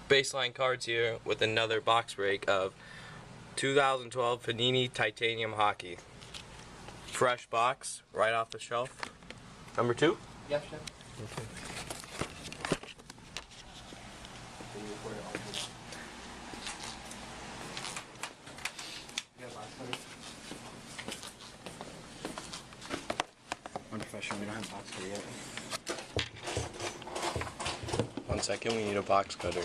baseline cards here with another box break of 2012 Panini Titanium Hockey. Fresh box, right off the shelf. Number 2? Yes, sir. Okay. Unprofessional, we don't have a box cutter yet. 1 second, we need a box cutter.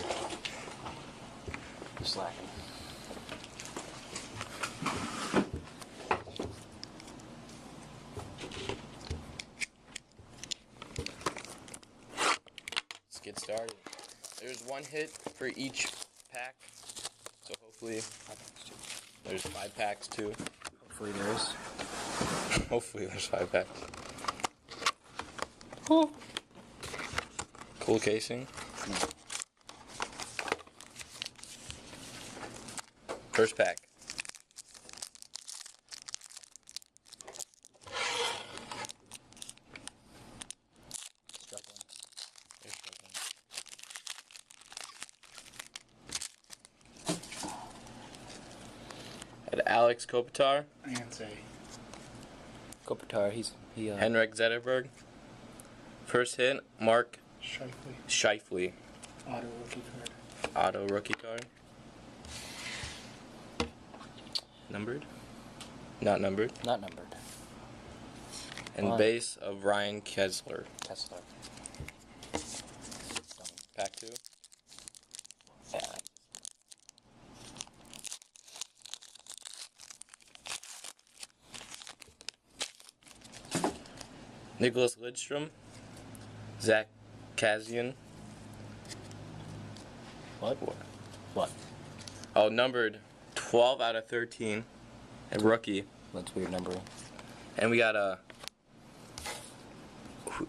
You're slacking. Let's get started. There's 1 hit for each pack, so hopefully there's 5 packs too. Hopefully there is. Hopefully there's 5 packs. Cool. Cool casing. First pack. Struggling. They're struggling. At Alex Kopitar. And say Kopitar, he Henrik Zetterberg. First hit, Mark Shifley. Shifley. Auto rookie card. Auto rookie card. Numbered? Not numbered. Not numbered. And base of Ryan Kessler. Pack 2. Yeah. Nicholas Lidstrom. Zach Kazian. What? Oh, numbered 12 out of 13. A rookie. That's weird numbering. And we got a...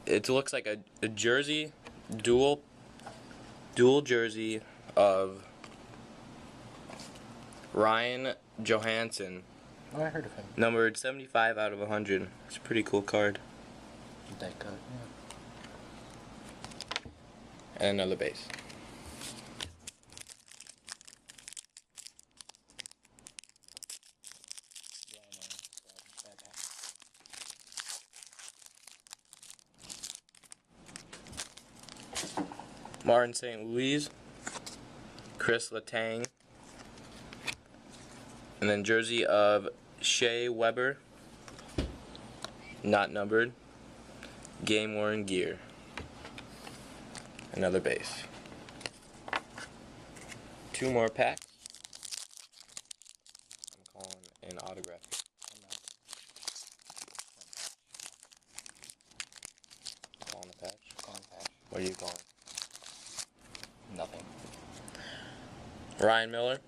It looks like a jersey, dual jersey of Ryan Johansson. Oh, I heard of him. Numbered 75 out of 100. It's a pretty cool card. That card, yeah. And another base. Yeah, I know. Bad pack. Martin St. Louis. Chris Letang. And then jersey of Shea Weber. Not numbered. Game worn gear. Another base. 2 more packs. I'm calling an autograph. Calling a patch. What are you calling? Nothing. Ryan Miller.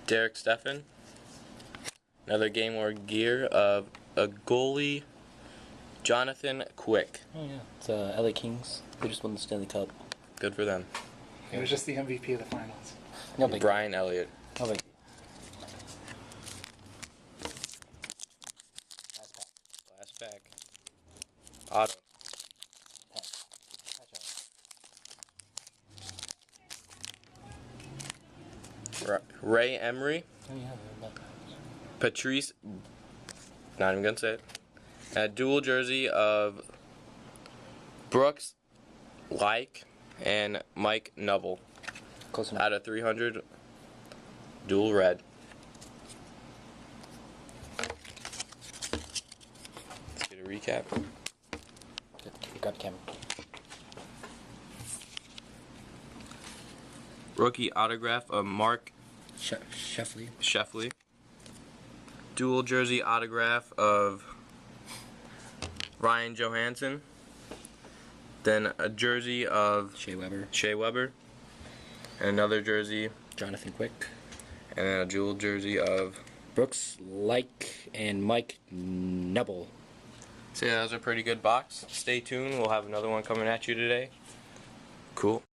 Derek Steffen. Another game worn gear of a goalie, Jonathan Quick. Oh yeah, it's LA Kings. They just won the Stanley Cup. Good for them. It was just the MVP of the finals. No big. Brian Elliott. No big. Last pack. Auto. Ray Emery. Oh yeah, that. Patrice. Not even gonna say it. A dual jersey of Brooks Like and Mike Neville. Close enough. Out of 300. Dual red. Let's get a recap. Grab the camera. Rookie autograph of Mark Shifley. Dual jersey autograph of Ryan Johansson. Then a jersey of Shea Weber. And another jersey, Jonathan Quick. and then a dual jersey of Brooks Like and Mike Neville. So yeah, that was a pretty good box. Stay tuned. We'll have another one coming at you today. Cool.